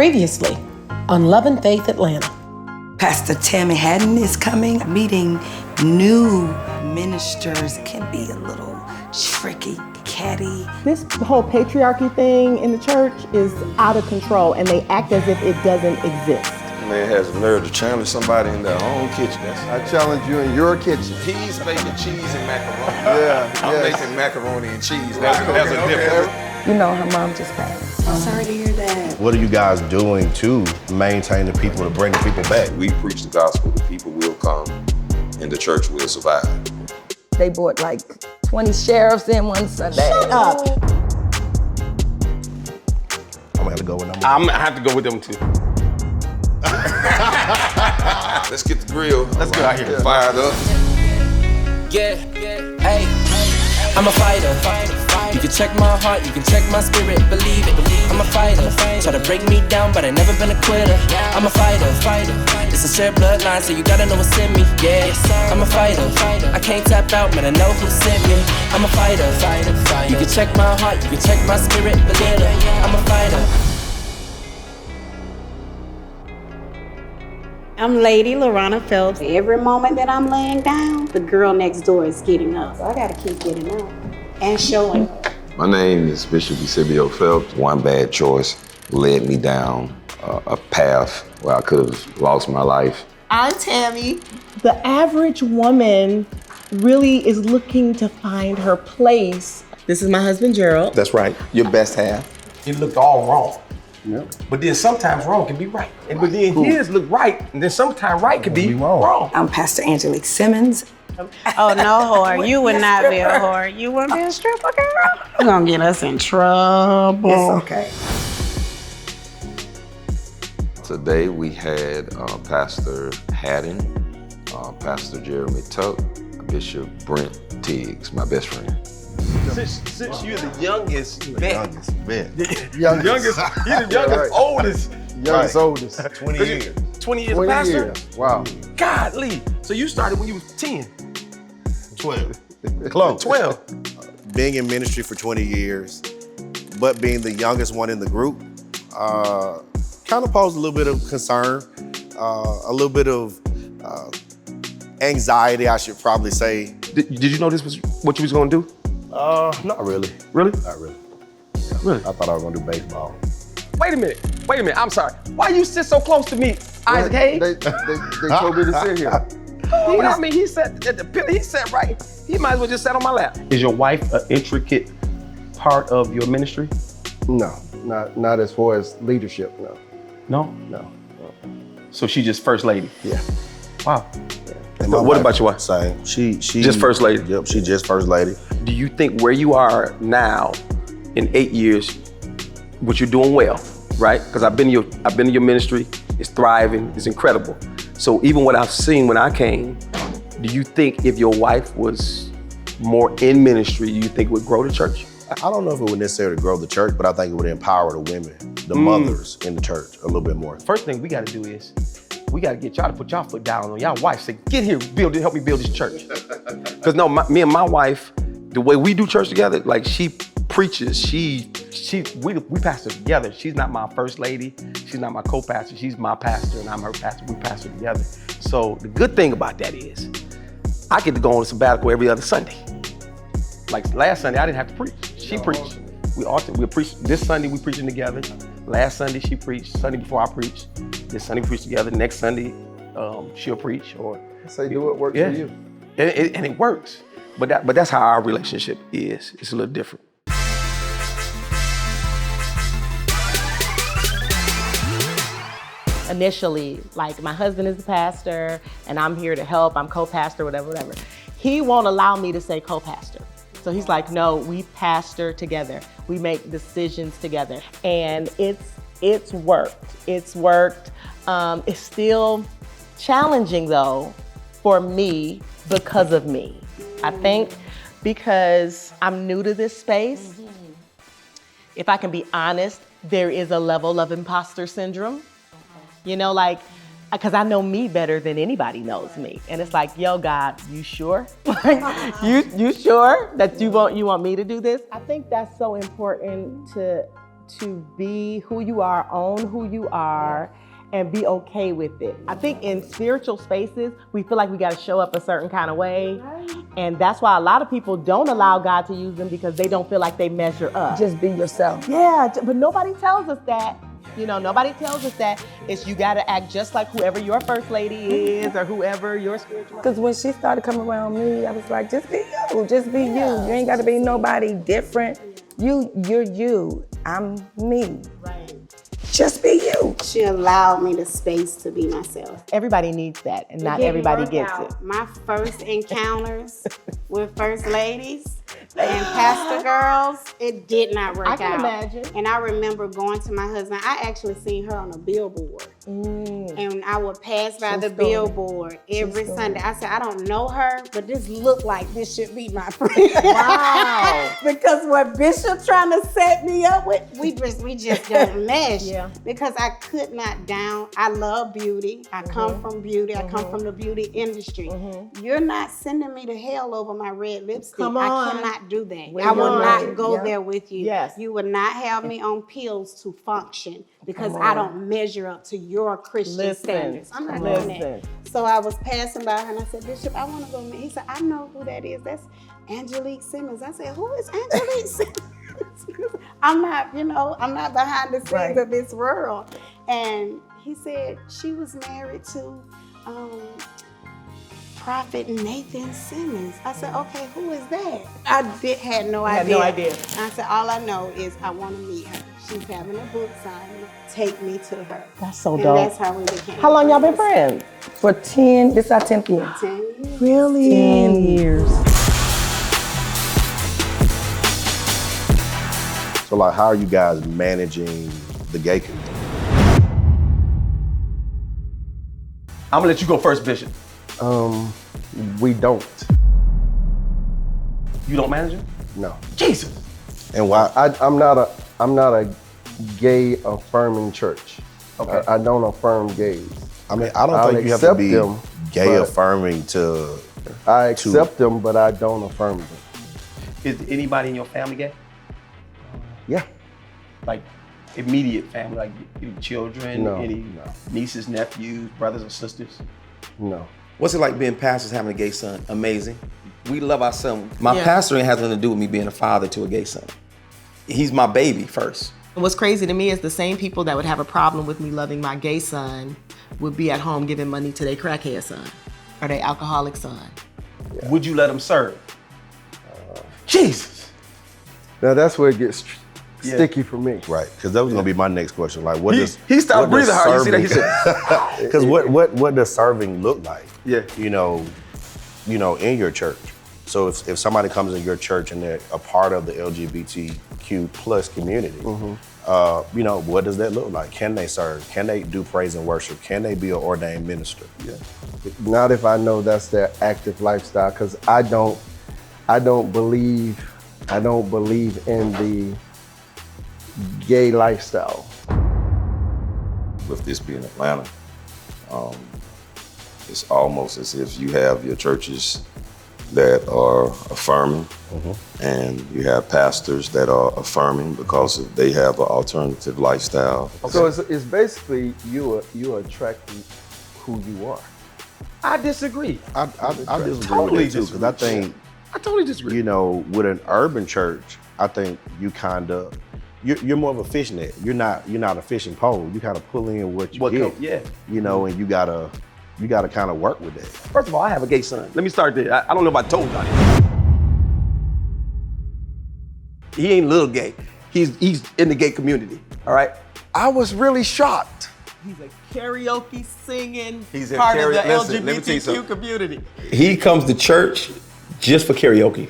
Previously on Love and Faith Atlanta. Pastor Tammy Haden is coming. Meeting new ministers can be a little tricky, catty. This whole patriarchy thing in the church is out of control, and they act as if it doesn't exist. Man has the nerve to challenge somebody in their own kitchen. I challenge you in your kitchen. He's making cheese and macaroni. I'm making macaroni and cheese. That's a difference. You know, her mom just passed. I'm sorry to hear that. What are you guys doing to maintain the people, to bring the people back? We preach the gospel, the people will come, and the church will survive. They brought like 20 sheriffs in one Sunday. Shut up. I'm gonna have to go with them. I'm gonna have to go with them too. Let's get the grill. Let's go out here. Fired up. Yeah, hey, I'm a fighter. You can check my heart, you can check my spirit, believe it. I'm a fighter. Try to break me down, but I never been a quitter. I'm a fighter. It's a shared bloodline, so you gotta know what's in me. Yeah, I'm a fighter. I can't tap out, but I know who sent me. I'm a fighter. You can check my heart, you can check my spirit, believe it. I'm a fighter. I'm Lady Lorana Phelps. Every moment that I'm laying down, the girl next door is getting up. So I gotta keep getting up and showing up. My name is Bishop Eusebio Phelps. One bad choice led me down a path where I could have lost my life. I'm Tammy. The average woman really is looking to find her place. This is my husband, Gerald. That's right, your best half. It looked all wrong. Yep. But then sometimes wrong can be right. But then his look right, and then sometimes right could be wrong. I'm Pastor Angelique Simmons. Oh, no, whore. You would not be a whore. You wouldn't be a stripper, girl. You're gonna get us in trouble. It's okay. Today we had Pastor Haden, Pastor Jeremy Tuck, Bishop Brent Tiggs, my best friend. Since you're the youngest vet. Youngest vet. Youngest, you're the youngest, oldest. Youngest, oldest. 20 years. 20 years pastor? Years. Wow. Godly. So you started when you was 10. 12. Close. 12. Being in ministry for 20 years, but being the youngest one in the group, kind of posed a little bit of concern, a little bit of anxiety, I should probably say. Did you know this was what you was gonna do? Not really. Really? Not really. Really? I thought I was gonna do baseball. Wait a minute, I'm sorry. Why you sit so close to me, Isaac Hayes? They told me to sit here. He sat at the pillar, he sat right. He might as well just sat on my lap. Is your wife an intricate part of your ministry? No, not as far as leadership, no. No? So she just first lady? Yeah. Wow. Yeah. But what about your wife? Same. She just first lady? Yep, she just first lady. Do you think where you are now in 8 years, what you're doing well, right? Because I've been in your ministry, it's thriving, it's incredible. So even what I've seen when I came, do you think if your wife was more in ministry, you think it would grow the church? I don't know if it would necessarily grow the church, but I think it would empower the women, the mothers in the church a little bit more. First thing we got to do is, we got to get y'all to put y'all foot down on y'all wife. Say, get here, help me build this church. Because no, me and my wife, the way we do church together, like she preaches, we pastor together. She's not my first lady. She's not my co-pastor. She's my pastor and I'm her pastor. We pastor together. So the good thing about that is I get to go on a sabbatical every other Sunday. Like last Sunday, I didn't have to preach. She preached. We preached. This Sunday, we preaching together. Last Sunday, she preached. Sunday before I preached. This Sunday, we preached together. Next Sunday, she'll preach. Or say, do what works for you. And it works. But that's how our relationship is. It's a little different. Initially, like my husband is the pastor and I'm here to help, I'm co-pastor, whatever. He won't allow me to say co-pastor. So he's like, no, we pastor together. We make decisions together. And it's worked. It's still challenging though for me because of me. I think because I'm new to this space, if I can be honest, there is a level of imposter syndrome. You know, like, because I know me better than anybody knows me. And it's like, yo, God, you sure? you sure that you want me to do this? I think that's so important to be who you are, own who you are, and be okay with it. I think in spiritual spaces, we feel like we gotta show up a certain kind of way. And that's why a lot of people don't allow God to use them because they don't feel like they measure up. Just be yourself. Yeah, but nobody tells us that. You know, nobody tells us that. It's you gotta act just like whoever your first lady is or whoever your spiritual. Because when she started coming around me, I was like, just be you, just be you. You ain't gotta be nobody different. You're you, I'm me. Right. Just be you. She allowed me the space to be myself. Everybody needs that, and not everybody gets it. My first encounters with first ladies and pastor girls, it did not work out. I can imagine. And I remember going to my husband. I actually seen her on a billboard. And I would pass by the billboard every Sunday. I said, I don't know her, but this looked like this should be my friend. Wow. Because what Bishop trying to set me up with, we just don't mesh. Yeah. Because I could not I love beauty. I come from beauty. I come from the beauty industry. You're not sending me to hell over my red lipstick. Come on. I cannot do that. Well, I will you're not right. go there with you. Yes. You would not have me on pills to function because I don't measure up to your Christian standards. I'm not doing that. So I was passing by her and I said, Bishop, I want to go meet. He said, I know who that is. That's Angelique Simmons. I said, who is Angelique Simmons? I'm not, I'm not behind the scenes of this world. And he said, she was married to Prophet Nathan Simmons. I said, okay, who is that? I had no idea. I said, all I know is I want to meet her. She's having a book signing. Take me to her. That's so and dope. That's how we became How long y'all been friends? For 10, this is our 10th year. 10 years. Really? 10 years. So like, how are you guys managing the gay community? I'm gonna let you go first, Bishop. We don't. You don't manage it? No. Jesus. And why? I'm not a gay affirming church. Okay. I don't affirm gays. I mean, I don't I'll think you have to accept be them, gay but affirming to. I accept them, but I don't affirm them. Is anybody in your family gay? Yeah. Like immediate family, like any children, No, any no. nieces, nephews, brothers or sisters? No. What's it like being pastors having a gay son? Amazing. We love our son. My pastoring has nothing to do with me being a father to a gay son. He's my baby first. What's crazy to me is the same people that would have a problem with me loving my gay son would be at home giving money to their crackhead son or their alcoholic son. Yeah. Would you let him serve? Jesus. Now that's where it gets sticky for me. Right, because that was gonna be my next question. Like, what does he stopped what does breathing hard? You see that? He said, because what does serving look like? Yeah. In your church. So if somebody comes in your church and they're a part of the LGBTQ plus community, what does that look like? Can they serve? Can they do praise and worship? Can they be an ordained minister? Yeah. Not if I know that's their active lifestyle, because I don't believe in the gay lifestyle. With this being Atlanta, it's almost as if you have your churches that are affirming, and you have pastors that are affirming because they have an alternative lifestyle. So it's basically you attracting who you are. I disagree. I disagree Totally with that too, because I think I totally disagree. with an urban church, I think you kind of you're more of a fishnet. You're not a fishing pole. You kind of pull in what you get. And you gotta kind of work with that. First of all, I have a gay son. Let me start there. I don't know if I told y'all. He ain't little gay. He's in the gay community. All right. I was really shocked. He's a karaoke singing He's a part of the listen, let me tell you LGBTQ something. community. He comes to church just for karaoke.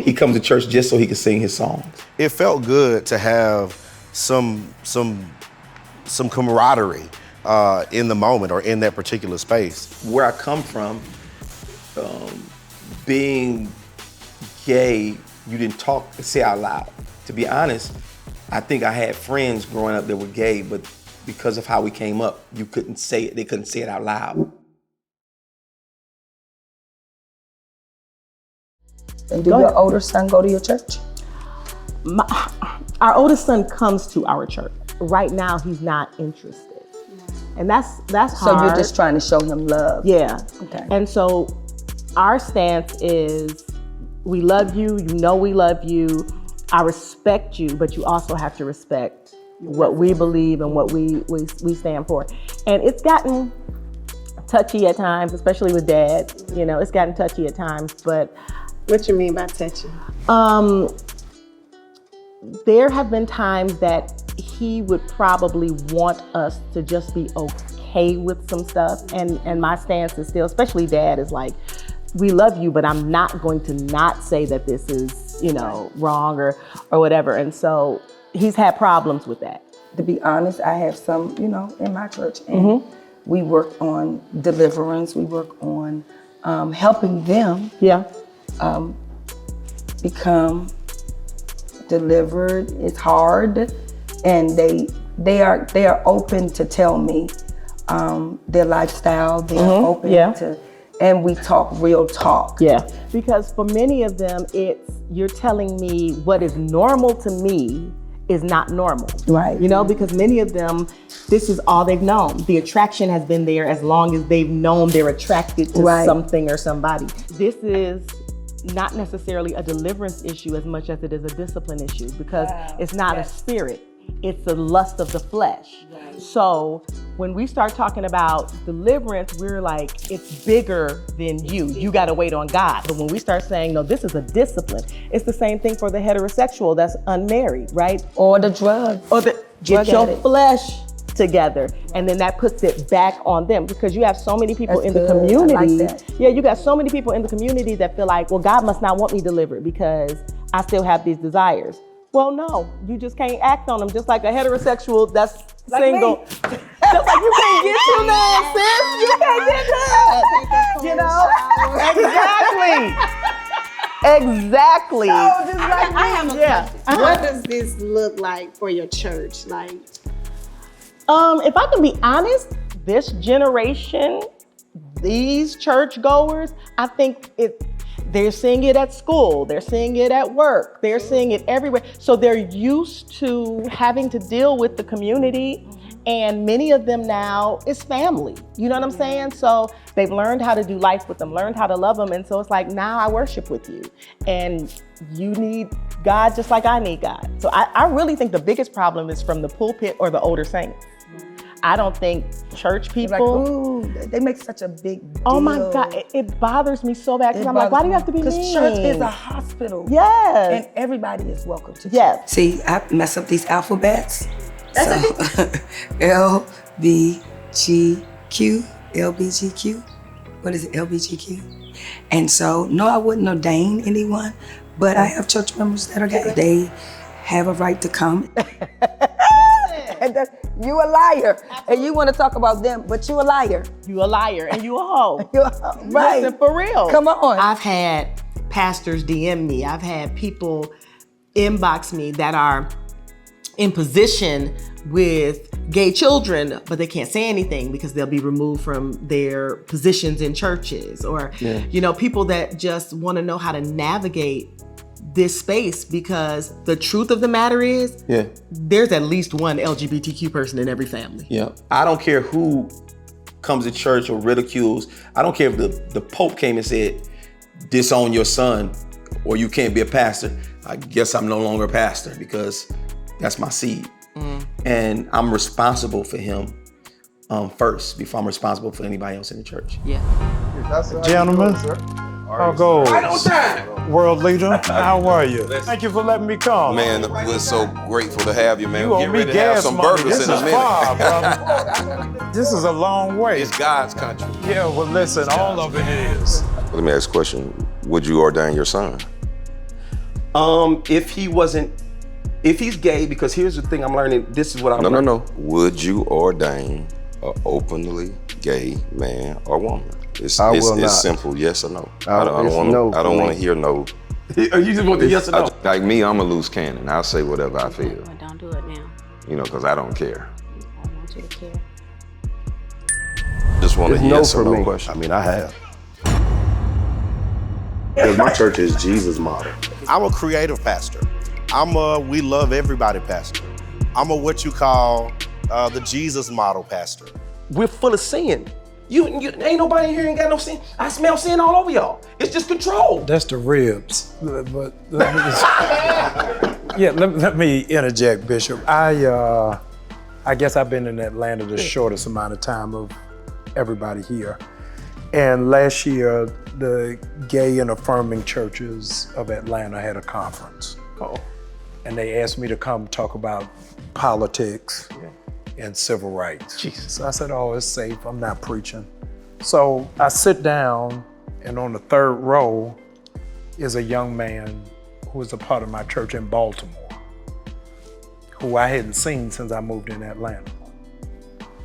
He comes to church just so he can sing his songs. It felt good to have some camaraderie in the moment or in that particular space. Where I come from, being gay, you didn't say out loud. To be honest, I think I had friends growing up that were gay, but because of how we came up, you couldn't say it. They couldn't say it out loud. And do your older son go to your church? Our oldest son comes to our church. Right now, he's not interested. And that's hard. So you're just trying to show him love. Yeah. Okay. And so our stance is, we love you, you know we love you, I respect you, but you also have to respect what we believe and what we stand for. And it's gotten touchy at times, especially with Dad. You know, it's gotten touchy at times, but. What you mean by touchy? There have been times that he would probably want us to just be okay with some stuff. And my stance is still, especially Dad, is like, we love you, but I'm not going to not say that this is, you know, wrong or whatever. And so he's had problems with that. To be honest, I have some, you know, in my church, and we work on deliverance. We work on helping them become delivered. It's hard, and they are open to tell me their lifestyle. They are open to, and we talk real talk. Yeah, because for many of them, it's, you're telling me what is normal to me is not normal. Right. You know, because many of them, this is all they've known. The attraction has been there as long as they've known they're attracted to something or somebody. This is not necessarily a deliverance issue as much as it is a discipline issue, because it's not a spirit, it's the lust of the flesh. So when we start talking about deliverance, we're like, it's bigger than you. You gotta wait on God. But when we start saying, no, this is a discipline, it's the same thing for the heterosexual that's unmarried, right? Or the drugs. Or the get your flesh together, and then that puts it back on them, because you have so many people in the community. I like that. Yeah, you got so many people in the community that feel like, well, God must not want me delivered because I still have these desires. Well, no, you just can't act on them, just like a heterosexual that's like single. Just like you can't get to that, sis. You can't get that. You know? Exactly. So just like I have a question. What does this look like for your church? Like, if I can be honest, this generation, these churchgoers, I think they're seeing it at school, they're seeing it at work, they're seeing it everywhere. So they're used to having to deal with the community, and many of them now is family. You know what I'm saying? So they've learned how to do life with them, learned how to love them, and so it's like, now I worship with you, and you need God just like I need God. So I really think the biggest problem is from the pulpit or the older saints. I don't think church people. Like, ooh, they make such a big deal. Oh my God, it bothers me so bad, because I'm like, why do you have to be mean? Because church is a hospital. Yes. And everybody is welcome to church. Yes. See, I mess up these alphabets. So LBGQ. What is it, LBGQ? And so, no, I wouldn't ordain anyone, but I have church members that are gay. They have a right to come. And you a liar, and you want to talk about them, but you a liar. You a liar, and you a hoe. You a hoe. Right. Listen, for real. Come on. I've had pastors DM me. I've had people inbox me that are in position with gay children, but they can't say anything because they'll be removed from their positions in churches, or you know, people that just want to know how to navigate this space, because the truth of the matter is, there's at least one LGBTQ person in every family. Yeah, I don't care who comes to church or ridicules. I don't care if the Pope came and said, disown your son or you can't be a pastor. I guess I'm no longer a pastor because that's my seed. And I'm responsible for him first before I'm responsible for anybody else in the church. Yeah. Gentlemen, how goes? World leader, how are you? Thank you for letting me come. Man, we're so grateful to have you, man. You We'll owe get me ready to have gas some money. burgers This in a is minute. far, brother. This is a long way. It's God's country. Yeah, well, listen, all of it is. Let me ask a question. Would you ordain your son? If he's gay, because here's the thing I'm learning, this is what I'm learning. No. Would you ordain an openly gay man or woman? It's simple, yes or no. I don't want to hear no. You just want the yes or no? Like me, I'm a loose cannon. I'll say whatever I feel. well, don't do it now. You know, because I don't care. I want you to care. Just want a It's yes no or for no me. question. I mean, I have. Because my church is Jesus' model. I'm a creative pastor. I'm a we love everybody pastor. I'm a what you call the Jesus model pastor. We're full of sin. You ain't nobody in here ain't got no sin. I smell sin all over y'all. It's just control. That's the ribs. But let me let me interject, Bishop. I guess I've been in Atlanta the shortest amount of time of everybody here. And last year, the Gay and Affirming Churches of Atlanta had a conference. Oh. And they asked me to come talk about politics and civil rights. Jesus. So I said, oh, it's safe, I'm not preaching. So I sit down, and on the third row is a young man who is a part of my church in Baltimore, who I hadn't seen since I moved in Atlanta.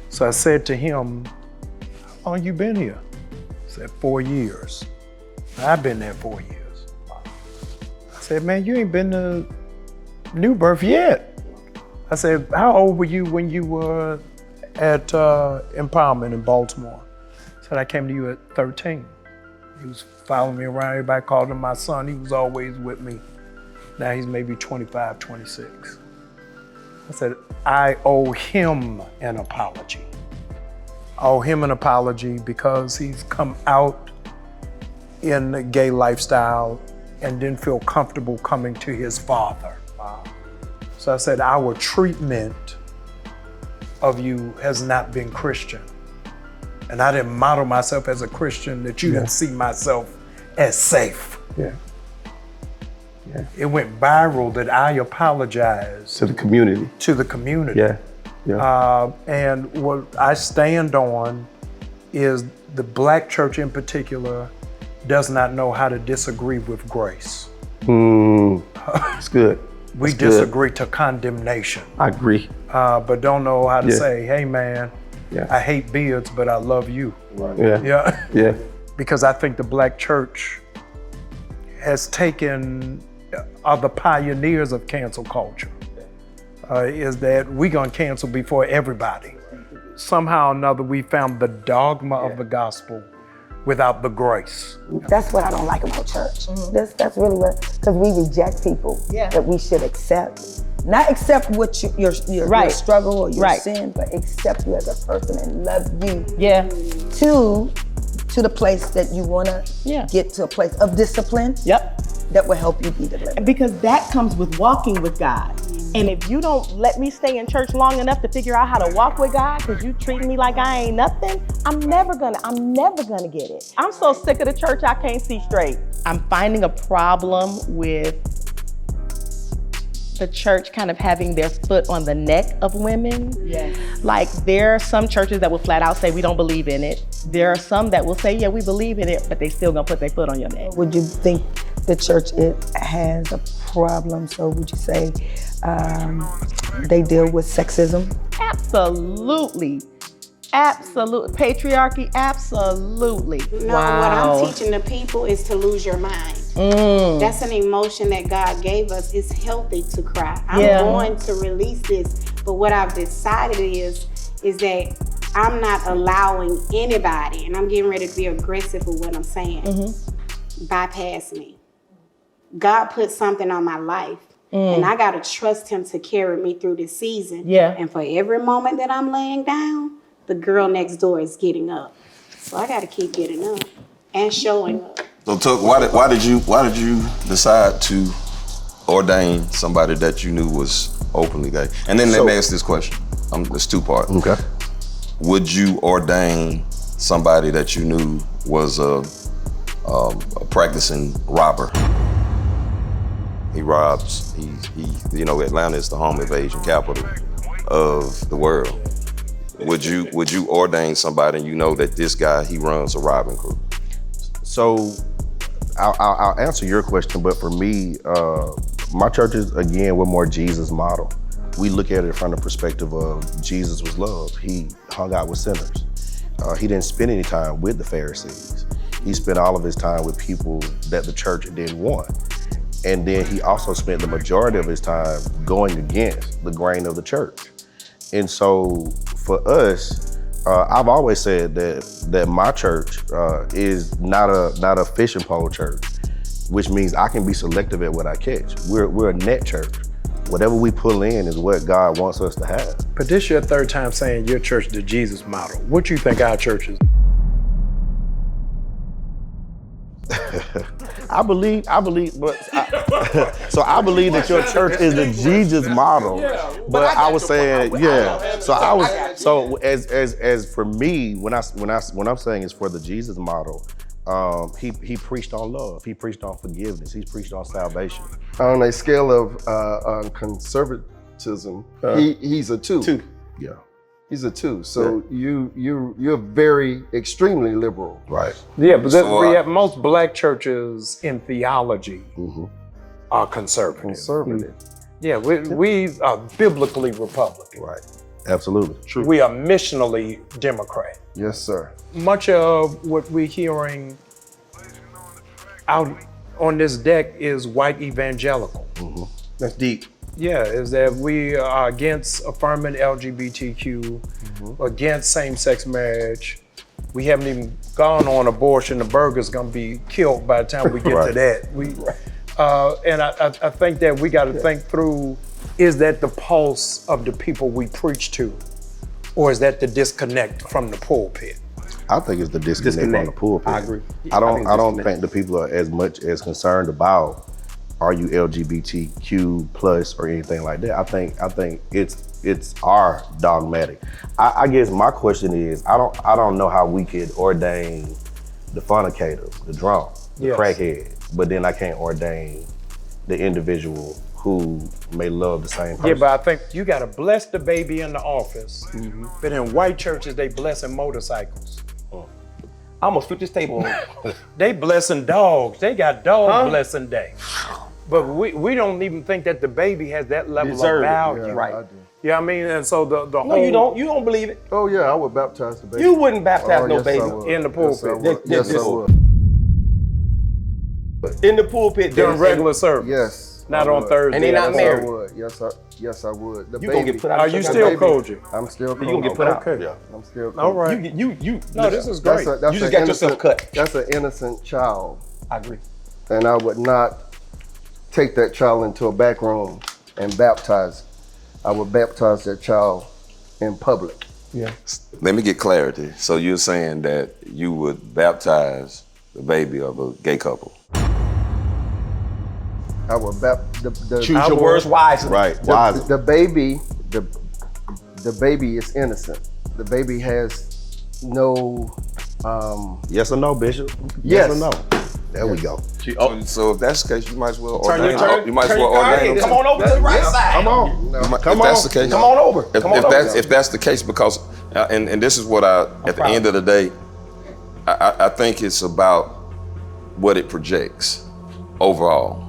So I said to him, how long you been here? He said, 4 years. I've been there 4 years. I said, man, you ain't been to New Birth yet. I said, how old were you when you were at Empowerment in Baltimore? I said, I came to you at 13. He was following me around. Everybody called him my son. He was always with me. Now he's maybe 25, 26. I said, I owe him an apology. I owe him an apology because he's come out in the gay lifestyle and didn't feel comfortable coming to his father. Wow. So I said, our treatment of you has not been Christian. And I didn't model myself as a Christian that you didn't see myself as safe. Yeah. It went viral that I apologized To the community. to the community. Yeah. And what I stand on is the Black church in particular does not know how to disagree with grace. It's good. We That's good. disagree to condemnation, I agree. but don't know how to Yeah. say, hey man, Yeah. I hate beards, but I love you. Yeah. Yeah. Yeah. Because I think the Black church has taken, are the pioneers of cancel culture. Is that we gonna cancel before everybody. Somehow or another, we found the dogma of the gospel without the grace. That's what I don't like about church. That's really what, because we reject people that we should accept. Not accept what your struggle or your sin, but accept you as a person and love you. To the place that you wanna get to, a place of discipline. That will help you be delivered. Because that comes with walking with God. And if you don't let me stay in church long enough to figure out how to walk with God, because you treat me like I ain't nothing, I'm never gonna get it. I'm so sick of the church, I can't see straight. I'm finding a problem with the church kind of having their foot on the neck of women. Like there are some churches that will flat out say we don't believe in it. There are some that will say, yeah, we believe in it, but they still gonna put their foot on your neck. Would you think the church has a problem? So would you say they deal with sexism? Absolutely. Absolutely. Patriarchy, absolutely. No, what I'm teaching the people is to lose your mind. That's an emotion that God gave us. It's healthy to cry. I'm going to release this, but what I've decided is that I'm not allowing anybody, and I'm getting ready to be aggressive with what I'm saying, bypass me. God put something on my life, and I gotta trust him to carry me through this season. And for every moment that I'm laying down, the girl next door is getting up. So I gotta keep getting up and showing up. So Tuck, why did you decide to ordain somebody that you knew was openly gay? And then let me ask this question. It's two-part. Okay. Would you ordain somebody that you knew was a practicing robber? He robs. He Atlanta is the home invasion capital of the world. Would you ordain somebody and you know that this guy, he runs a robbing crew? So I'll answer your question, but for me, my church is, again, we're more Jesus model. We look at it from the perspective of Jesus was love. He hung out with sinners. He didn't spend any time with the Pharisees. He spent all of his time with people that the church didn't want. And then he also spent the majority of his time going against the grain of the church. And so for us, I've always said that my church is not a fishing pole church. which means I can be selective at what I catch. We're a net church. Whatever we pull in is what God wants us to have. But this your third time saying your church is the Jesus model. What you think our church is? I believe, so I believe that your church is the Jesus model. But I was saying, yeah. So as for me, when I'm saying it's for the Jesus model, he preached on love. He preached on forgiveness. He preached on salvation. On a scale of conservatism, he's a 2. Yeah. He's a 2. So you're very extremely liberal. Right. Yeah, but we have most black churches in theology are conservative. Conservative. Yeah, we are biblically Republican. Right. Absolutely. True. We are missionally Democrat. Yes, sir. Much of what we're hearing out on this deck is white evangelical. That's deep. Yeah, is that we are against affirming LGBTQ, against same-sex marriage. We haven't even gone on abortion. The burger's gonna be killed by the time we get to that. And I think that we gotta think through, is that the pulse of the people we preach to? Or is that the disconnect from the pulpit? I think it's the disconnect from the pulpit. I agree. I don't think the people are as much as concerned about, are you LGBTQ plus or anything like that. I think it's our dogmatic. I guess my question is, I don't know how we could ordain the fornicator, the drunk, the crackhead, but then I can't ordain the individual who may love the same person. Yeah, but I think you gotta bless the baby in the office. But in white churches, they blessing motorcycles. I almost flipped this table. They blessing dogs. They got dog blessing day. But we don't even think that the baby has that level of value. Yeah, Right. I do. Yeah, I mean, and so the No, whole you don't. You don't believe it. Oh yeah, I would baptize the baby. You wouldn't baptize no yes, I baby. would. in the Yes, I pulpit. would. Yes, I would. In the pulpit. During regular service. Yes. Not I on would. Thursday. And they not Yes, I married. would. Yes, I would. The You baby. gonna get put out. Are you the still baby. Kojic? I'm still You gonna get put out. Okay. Yeah. I'm still All right. No, This is great. That's You just an got yourself innocent- cut. That's an innocent child. I agree. And I would not take that child into a back room and baptize. I would baptize that child in public. Yeah. Let me get clarity. So you're saying that you would baptize the baby of a gay couple? I would Choose your words wisely. Right. Wise. the baby is innocent. The baby has no Yes or no, Bishop? Yes. Yes or no? There we go. So if that's the case, you might as well Turn ordain. your You might as well ordain. Come on over to the right side. Come on. If that's the case, Come on over. If that's the case, because and this is what at the end of the day, I think it's about what it projects overall,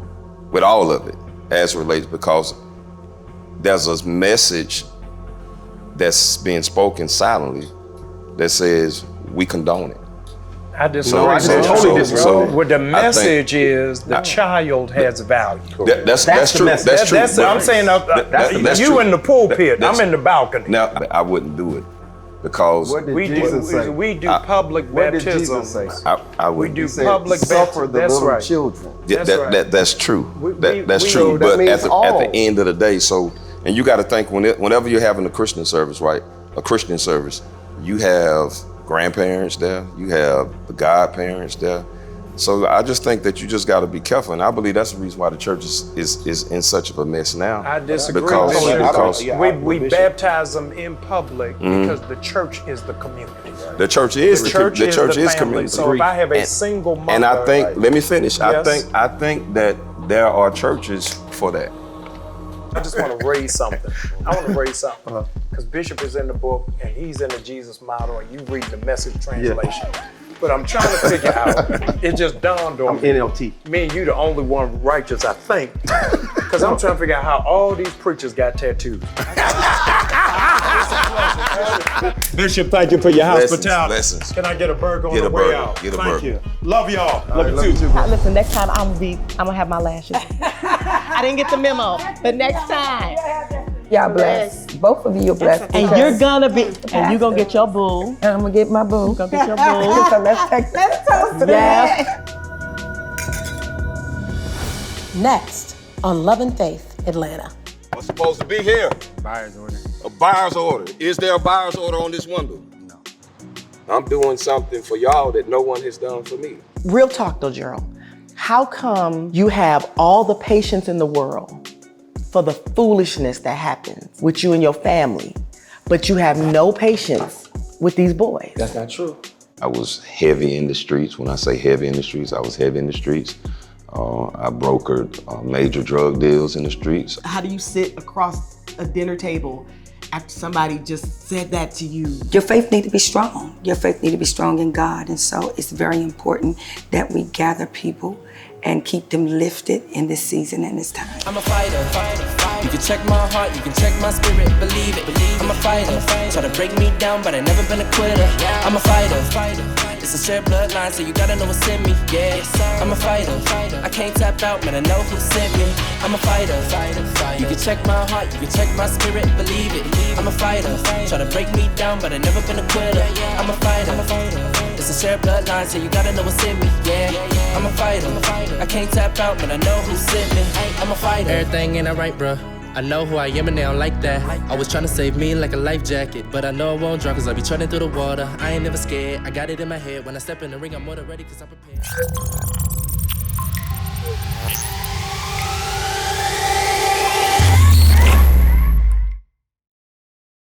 with all of it as it relates, because there's a message that's being spoken silently that says we condone it. I disagree. totally disagree. What the message is, the child has value. That's true. message. That's true. That's, I'm saying, that's you true. in the pulpit, I'm in the balcony. Now, I wouldn't do it because What did We Jesus say? do, we do public What did baptism. Jesus say? I We wouldn't. do He said, public suffer baptism. the That's little right. children. Yeah, That's right. that's true. That's we- true. that But means at the all. end of the day, and you got to think whenever you're having a Christian service, right? A Christian service, you have grandparents there, you have the godparents there. So I just think that you just got to be careful, and I believe that's the reason why the church is in such of a mess now. I disagree. Because we baptize them in public because the church is the community. the church is The church is the family. community. So if I have a single mother, And I think, let me finish. Yes. I think that there are churches for that. I just want to raise something. Because Bishop is in the book and he's in the Jesus model and you read the Message translation. But I'm trying to figure out, it just dawned on me. NLT. Me and you the only one righteous, I think. Because I'm trying to figure out how all these preachers got tattoos. Bishop, thank you for your hospitality. Lessons. Can I get a burger on Get the a way burger. out? Get a Thank burger. you. Love y'all. Love you too. Listen, next time I'm gonna have my lashes. I didn't get the memo, but next time. Y'all blessed. Both of you are blessed. And you're gonna be, and you're gonna get your boo. And I'm gonna get my boo. Gonna get your boo. So let's toast to Yes. Next on Love and Faith Atlanta. What's supposed to be here? Buyer's order. A buyer's order. Is there a buyer's order on this window? No. I'm doing something for y'all that no one has done for me. Real talk though, Gerald. How come you have all the patience in the world for the foolishness that happens with you and your family, but you have no patience with these boys? That's not true. I was heavy in the streets. When I say heavy in the streets, I was heavy in the streets. I brokered major drug deals in the streets. How do you sit across a dinner table after somebody just said that to you? Your faith need to be strong. Your faith need to be strong in God. And so it's very important that we gather people and keep them lifted in this season and this time. I'm a fighter. You can check my heart, you can check my spirit, believe it. I'm a fighter. Try to break me down, but I never been a quitter. I'm a fighter. It's a shared bloodline, so you gotta know what's in me. Yeah, I'm a fighter. I can't tap out, man, I know who sent me. I'm a fighter. You can check my heart, you can check my spirit, believe it. I'm a fighter. Try to break me down, but I never been a quitter. I'm a fighter. It's a shared bloodline, so you gotta know what's in me. Yeah, I'm a fighter. I can't tap out, man, I know who sent me. I'm a fighter. Everything ain't alright, bruh. I know who I am and they don't like that. Always trying to save me like a life jacket, but I know I won't drown cause I be treading through the water. I ain't never scared, I got it in my head. When I step in the ring, I'm more than ready cause I'm prepared.